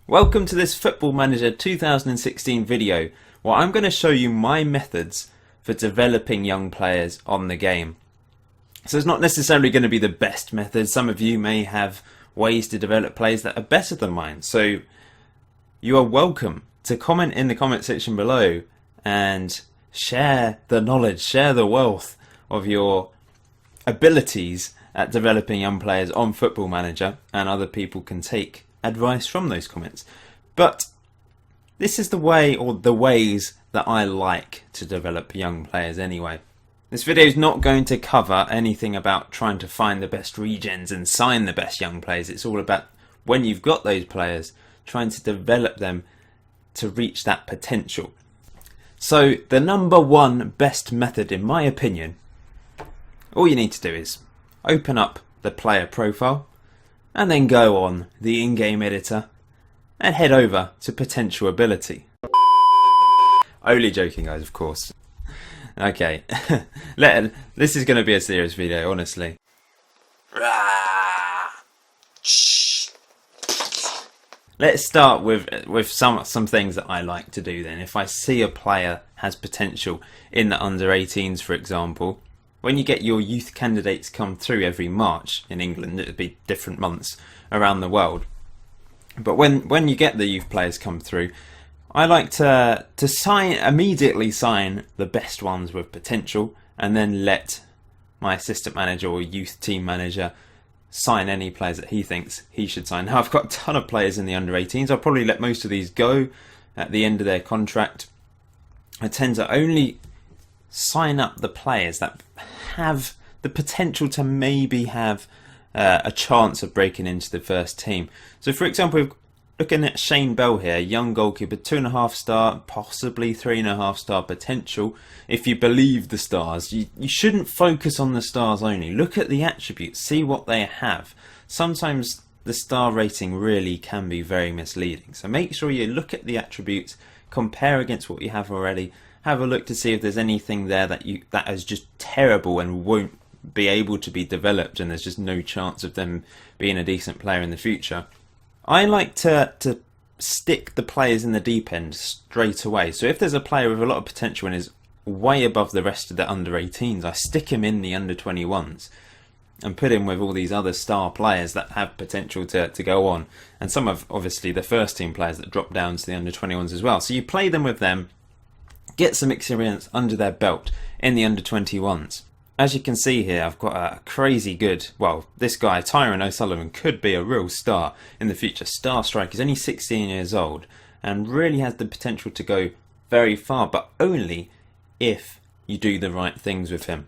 Welcome to this Football Manager 2016 video where I'm going to show you my methods for developing young players on the game. So it's not necessarily going to be the best method. Some of you may have ways to develop players that are better than mine. So you are welcome to comment in the comment section below and share the knowledge, share the wealth of your abilities at developing young players on Football Manager, and other people can take advice from those comments. But this is the way, or the ways, that I like to develop young players anyway. This video is not going to cover anything about trying to find the best regens and sign the best young players. It's all about, when you've got those players, trying to develop them to reach that potential. So the number one best method, in my opinion, all you need to do is open up the player profile and then go on the in-game editor and head over to potential ability. Only joking, guys, of course. Okay, this is going to be a serious video, honestly. Let's start with some things that I like to do then. If I see a player has potential in the under-18s, for example, when you get your youth candidates come through every March in England, it would be different months around the world. But when you get the youth players come through, I like to immediately sign the best ones with potential, and then let my assistant manager or youth team manager sign any players that he thinks he should sign. Now, I've got a ton of players in the under-18s. I'll probably let most of these go at the end of their contract. I tend to only sign up the players that have the potential to maybe have a chance of breaking into the first team. So for example, we're looking at Shane Bell here, young goalkeeper, 2.5 star, possibly 3.5 star potential. If you believe the stars, you shouldn't focus on the stars only. Look at the attributes, see what they have. Sometimes the star rating really can be very misleading. So make sure you look at the attributes, compare against what you have already. Have a look to see if there's anything there that is just terrible and won't be able to be developed, and there's just no chance of them being a decent player in the future. I like to stick the players in the deep end straight away. So if there's a player with a lot of potential and is way above the rest of the under-18s, I stick him in the under-21s and put him with all these other star players that have potential to go on, and some of obviously the first team players that drop down to the under-21s as well. So you play them with them, get some experience under their belt in the under-21s. As you can see here, I've got a crazy good, well, this guy, Tyrone O'Sullivan, could be a real star in the future. Star striker. He's only 16 years old and really has the potential to go very far, but only if you do the right things with him.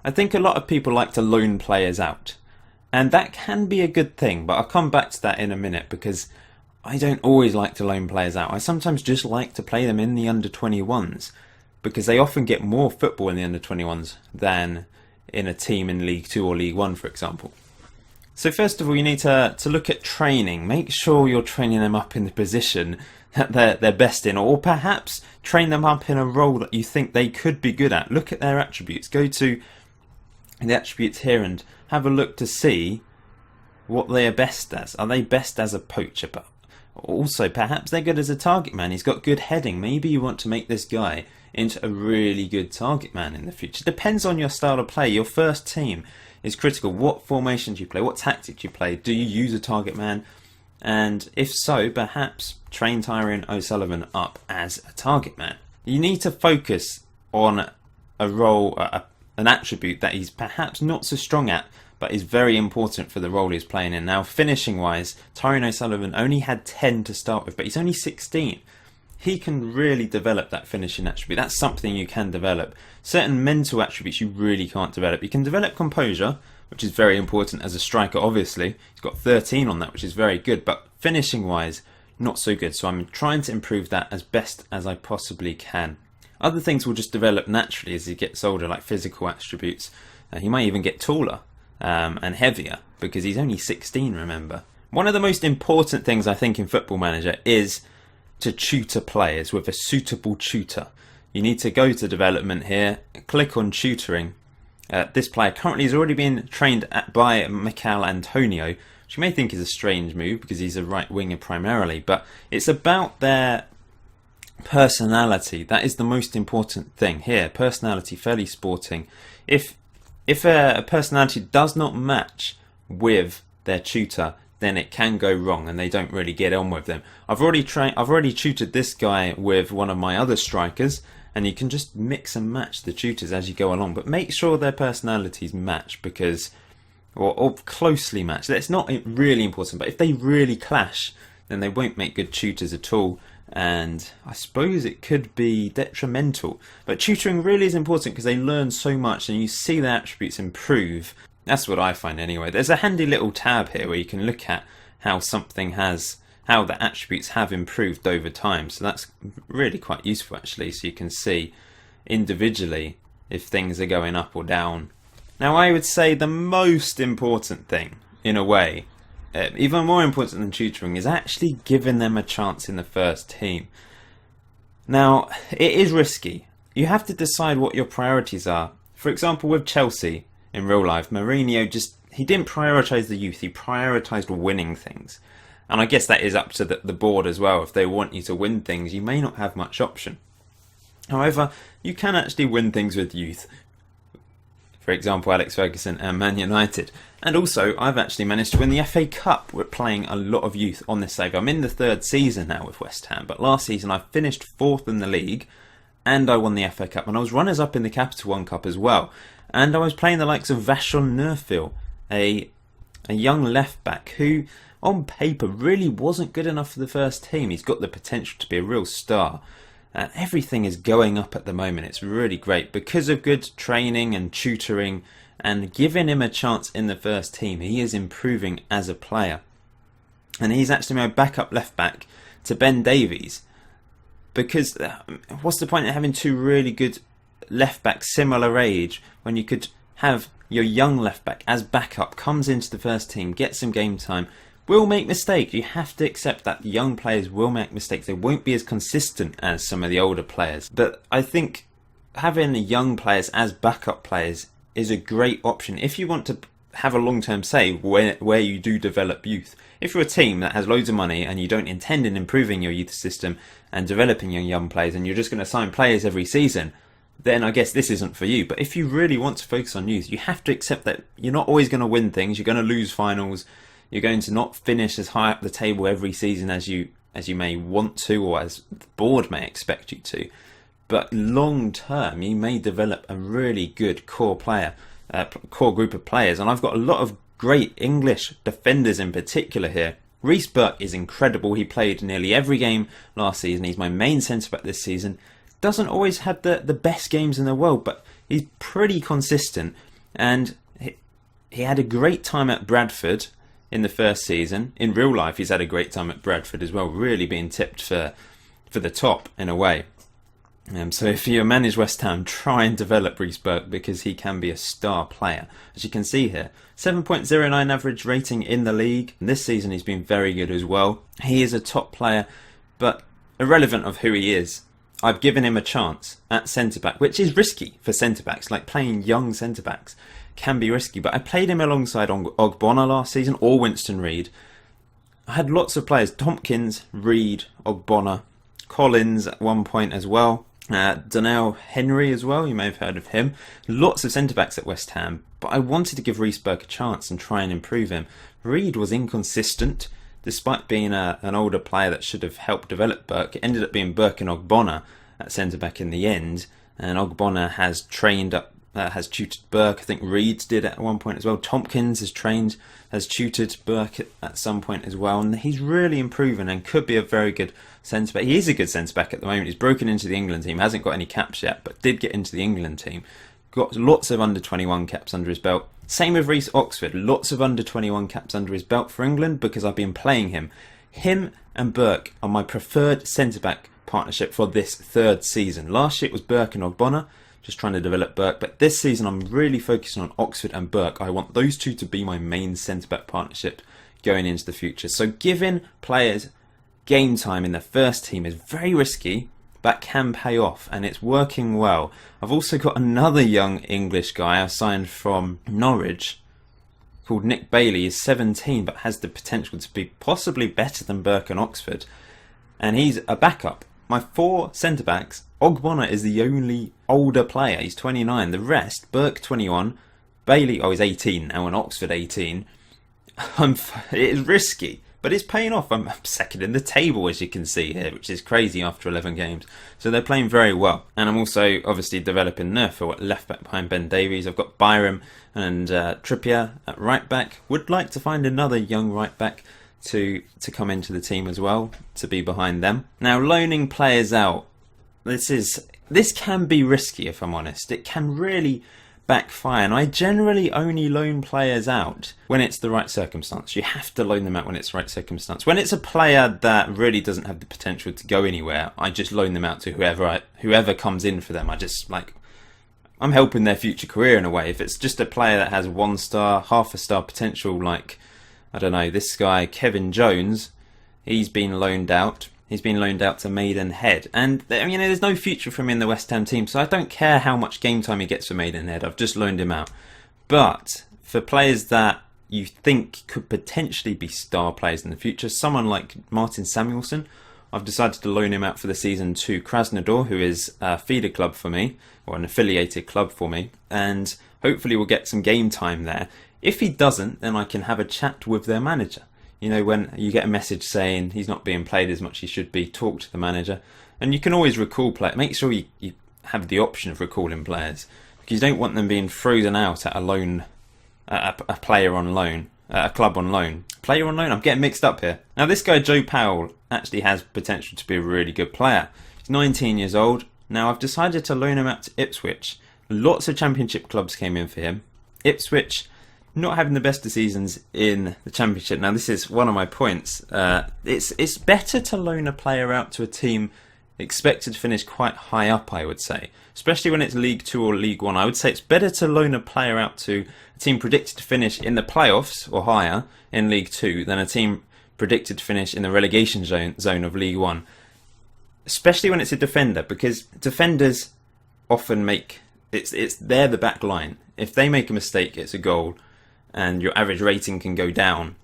I think a lot of people like to loan players out, and that can be a good thing, but I'll come back to that in a minute, because I don't always like to loan players out. I sometimes just like to play them in the under-21s, because they often get more football in the under-21s than in a team in League 2 or League 1, for example. So first of all, you need to look at training. Make sure you're training them up in the position that they're best in, or perhaps train them up in a role that you think they could be good at. Look at their attributes. Go to the attributes here and have a look to see what they are best as. Are they best as a poacher? But also, perhaps they're good as a target man. He's got good heading. Maybe you want to make this guy into a really good target man in the future. Depends on your style of play. Your first team is critical. What formations you play, what tactics you play. Do you use a target man? And if so, perhaps train Tyrone O'Sullivan up as a target man. You need to focus on a role, an attribute that he's perhaps not so strong at, but is very important for the role he's playing in. Now, finishing wise, Tyrone O'Sullivan only had 10 to start with, but he's only 16. He can really develop that finishing attribute. That's something you can develop. Certain mental attributes you really can't develop. You can develop composure, which is very important as a striker, obviously. He's got 13 on that, which is very good, but finishing wise, not so good. So I'm trying to improve that as best as I possibly can. Other things will just develop naturally as he gets older, like physical attributes. He might even get taller and heavier, because he's only 16, remember. One of the most important things I think in Football Manager is to tutor players with a suitable tutor. You need to go to development here, click on tutoring. This player currently has already been trained by Mikel Antonio, which you may think is a strange move because he's a right winger primarily, but it's about their personality. That is the most important thing here. Personality, fairly sporting. If a personality does not match with their tutor, then it can go wrong and they don't really get on with them. I've already tutored this guy with one of my other strikers, and you can just mix and match the tutors as you go along, but make sure their personalities match, because or closely match. That's not really important, but if they really clash, then they won't make good tutors at all, and I suppose it could be detrimental. But tutoring really is important because they learn so much and you see their attributes improve. That's what I find anyway. There's a handy little tab here where you can look at how the attributes have improved over time. So that's really quite useful actually, so you can see individually if things are going up or down. Now I would say the most important thing, in a way, even more important than tutoring, is actually giving them a chance in the first team. Now, it is risky. You have to decide what your priorities are. For example, with Chelsea in real life, Mourinho he didn't prioritise the youth, he prioritised winning things. And I guess that is up to the board as well. If they want you to win things, you may not have much option. However, you can actually win things with youth. For example, Alex Ferguson and Man United. And also, I've actually managed to win the FA Cup with playing a lot of youth on this save. I'm in the third season now with West Ham, but last season I finished 4th in the league and I won the FA Cup. And I was runners-up in the Capital One Cup as well. And I was playing the likes of Vashon Nerfil, a young left-back who, on paper, really wasn't good enough for the first team. He's got the potential to be a real star. Everything is going up at the moment. It's really great because of good training and tutoring and giving him a chance in the first team. He is improving as a player, and he's actually my backup left back to Ben Davies, because what's the point of having two really good left backs similar age when you could have your young left back as backup, comes into the first team, gets some game time, will make mistakes. You have to accept that young players will make mistakes. They won't be as consistent as some of the older players. But I think having young players as backup players is a great option if you want to have a long-term say where you do develop youth. If you're a team that has loads of money and you don't intend in improving your youth system and developing your young players, and you're just going to sign players every season, then I guess this isn't for you. But if you really want to focus on youth, you have to accept that you're not always going to win things. You're going to lose finals. You're going to not finish as high up the table every season as you may want to, or as the board may expect you to. But long term, you may develop a really good core group of players. And I've got a lot of great English defenders in particular here. Reece Burke is incredible. He played nearly every game last season. He's my main centre-back this season. Doesn't always have the best games in the world, but he's pretty consistent. And he had a great time at Bradford in the first season. In real life, he's had a great time at Bradford as well, really being tipped for the top in a way. So if you manage West Ham, try and develop Reece Burke, because he can be a star player. As you can see here, 7.09 average rating in the league. This season he's been very good as well. He is a top player, but irrelevant of who he is, I've given him a chance at centre-back, which is risky for centre-backs. Like, playing young centre-backs can be risky, but I played him alongside Ogbonna last season, or Winston Reid. I had lots of players: Tompkins, Reid, Ogbonna, Collins at one point as well, Donnell Henry as well, you may have heard of him. Lots of centre-backs at West Ham, but I wanted to give Reece Burke a chance and try and improve him. Reid was inconsistent, despite being an older player that should have helped develop Burke. It ended up being Burke and Ogbonna at centre-back in the end, and Ogbonna has tutored Burke. I think Reid did at one point as well. Tompkins has tutored Burke at some point as well, and he's really improving and could be a very good centre-back. He is a good centre-back at the moment. He's broken into the England team, hasn't got any caps yet, but did get into the England team. Got lots of under-21 caps under his belt. Same with Reece Oxford, lots of under-21 caps under his belt for England, because I've been playing him. Him and Burke are my preferred centre-back partnership for this third season. Last year it was Burke and Ogbonna, just trying to develop Burke, but this season I'm really focusing on Oxford and Burke. I want those two to be my main centre-back partnership going into the future. So giving players game time in the first team is very risky, but can pay off, and it's working well. I've also got another young English guy I signed from Norwich called Nick Bailey is 17 but has the potential to be possibly better than Burke and Oxford. And he's a backup. My 4 centre-backs, Ogbonna is the only older player. He's 29. The rest, Burke 21, Bailey, he's 18 now, and Oxford 18. It is risky, but it's paying off. I'm second in the table, as you can see here, which is crazy after 11 games. So they're playing very well. And I'm also obviously developing Nerf at left back behind Ben Davies. I've got Byram and Trippier at right back. Would like to find another young right back to come into the team as well, to be behind them. Now, loaning players out, this can be risky, if I'm honest. It can really backfire, and I generally only loan players out when it's the right circumstance. You have to loan them out when it's the right circumstance. When it's a player that really doesn't have the potential to go anywhere, I just loan them out to whoever comes in for them. I'm helping their future career in a way. If it's just a player that has 1 star, half a star potential, like, I don't know, this guy, Kevin Jones, he's been loaned out. He's been loaned out to Maidenhead. And, there's no future for him in the West Ham team, so I don't care how much game time he gets for Maidenhead. I've just loaned him out. But for players that you think could potentially be star players in the future, someone like Martin Samuelson, I've decided to loan him out for the season to Krasnodar, who is a feeder club for me, or an affiliated club for me, and hopefully we'll get some game time there. If he doesn't, then I can have a chat with their manager. When you get a message saying he's not being played as much as he should be, talk to the manager. And you can always recall players. Make sure you have the option of recalling players, because you don't want them being frozen out at a player on loan, a club on loan. Player on loan? I'm getting mixed up here. Now, this guy, Joe Powell, actually has potential to be a really good player. He's 19 years old. Now, I've decided to loan him out to Ipswich. Lots of Championship clubs came in for him. Ipswich not having the best of seasons in the Championship. Now, this is one of my points. It's better to loan a player out to a team expected to finish quite high up, I would say. Especially when it's League 2 or League 1. I would say it's better to loan a player out to a team predicted to finish in the playoffs or higher in League 2 than a team predicted to finish in the relegation zone of League 1. Especially when it's a defender, because defenders often they're the back line. If they make a mistake, it's a goal, and your average rating can go down.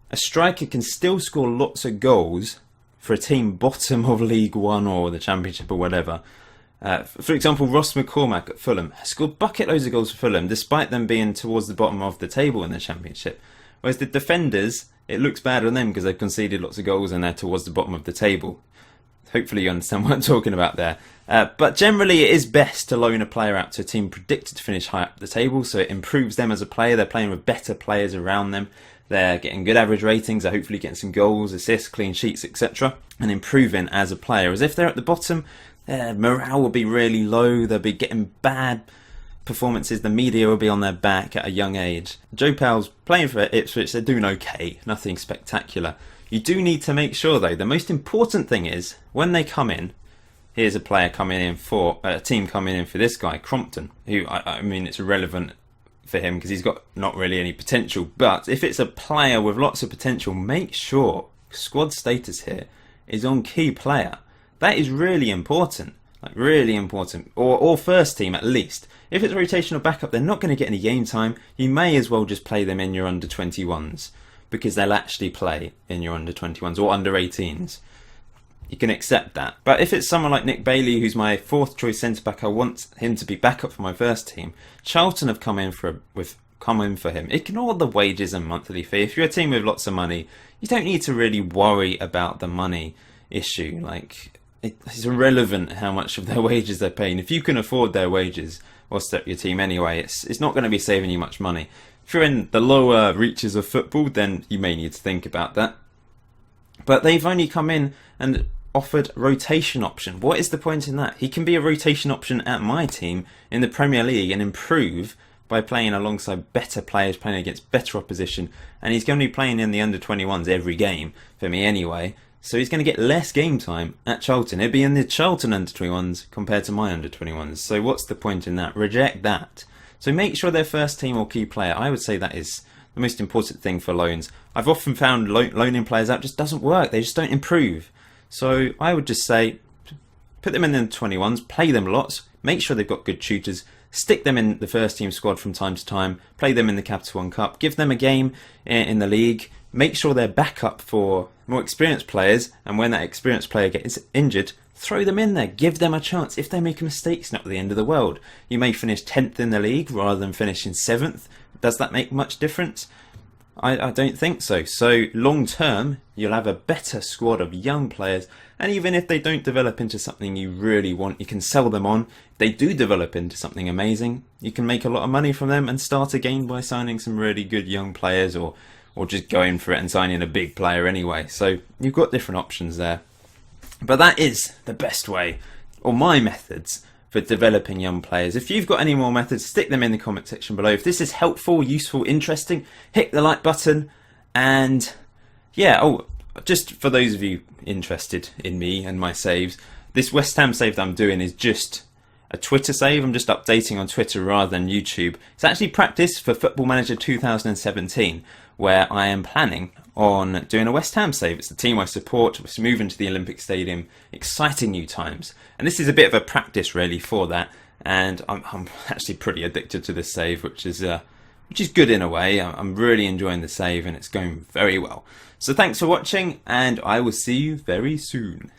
A striker can still score lots of goals for a team bottom of League 1 or the Championship or whatever. For example, Ross McCormack at Fulham scored bucket loads of goals for Fulham, despite them being towards the bottom of the table in the Championship. Whereas the defenders, it looks bad on them because they've conceded lots of goals and they're towards the bottom of the table. Hopefully you understand what I'm talking about there. But generally it is best to loan a player out to a team predicted to finish high up the table, so it improves them as a player. They're playing with better players around them. They're getting good average ratings. They're hopefully getting some goals, assists, clean sheets, etc. and improving as a player. As if they're at the bottom, their morale will be really low. They'll be getting bad performances. The media will be on their back at a young age. Joe Powell's playing for Ipswich. They're doing okay. Nothing spectacular. You do need to make sure, though, the most important thing is when they come in, here's a player coming in for a team coming in for this guy, Crompton, who, it's irrelevant for him because he's got not really any potential. But if it's a player with lots of potential, make sure squad status here is on key player. That is really important, really important. Or first team at least. If it's rotational backup, they're not going to get any game time. You may as well just play them in your under 21s. Because they'll actually play in your under 21s or under 18s. You can accept that. But if it's someone like Nick Bailey, who's my 4th choice centre back, I want him to be backup for my first team. Charlton have come in for him. Ignore the wages and monthly fee. If you're a team with lots of money, you don't need to really worry about the money issue. It's irrelevant how much of their wages they're paying. If you can afford their wages, or step your team anyway, it's not going to be saving you much money. If you're in the lower reaches of football, then you may need to think about that. But they've only come in and offered rotation option. What is the point in that? He can be a rotation option at my team in the Premier League and improve by playing alongside better players, playing against better opposition. And he's going to be playing in the under 21s every game, for me anyway. So he's going to get less game time at Charlton. He'll be in the Charlton under 21s compared to my under 21s. So what's the point in that? Reject that. So make sure they're first team or key player. I would say that is the most important thing for loans. I've often found loaning players out just doesn't work. They just don't improve. So I would just say, put them in the 21s, play them lots, make sure they've got good shooters, stick them in the first team squad from time to time, play them in the Capital One Cup, give them a game in the league, make sure they're backup for more experienced players, and when that experienced player gets injured, throw them in there, give them a chance. If they make a mistake, it's not the end of the world. You may finish 10th in the league rather than finishing 7th. Does that make much difference? I don't think so. So long term, you'll have a better squad of young players, and even if they don't develop into something you really want, you can sell them on. If they do develop into something amazing, you can make a lot of money from them and start again by signing some really good young players, or just going for it and signing a big player anyway. So you've got different options there. But that is the best way, or my methods, for developing young players. If you've got any more methods, stick them in the comment section below. If this is helpful, useful, interesting, hit the like button. And yeah, just for those of you interested in me and my saves, this West Ham save that I'm doing is just a Twitter save. I'm just updating on Twitter rather than YouTube. It's actually practice for Football Manager 2017, where I am planning on doing a West Ham save. It's the team I support. We're moving to the Olympic Stadium. Exciting new times. And this is a bit of a practice really for that. And I'm actually pretty addicted to this save, which is good in a way. I'm really enjoying the save and it's going very well. So thanks for watching, and I will see you very soon.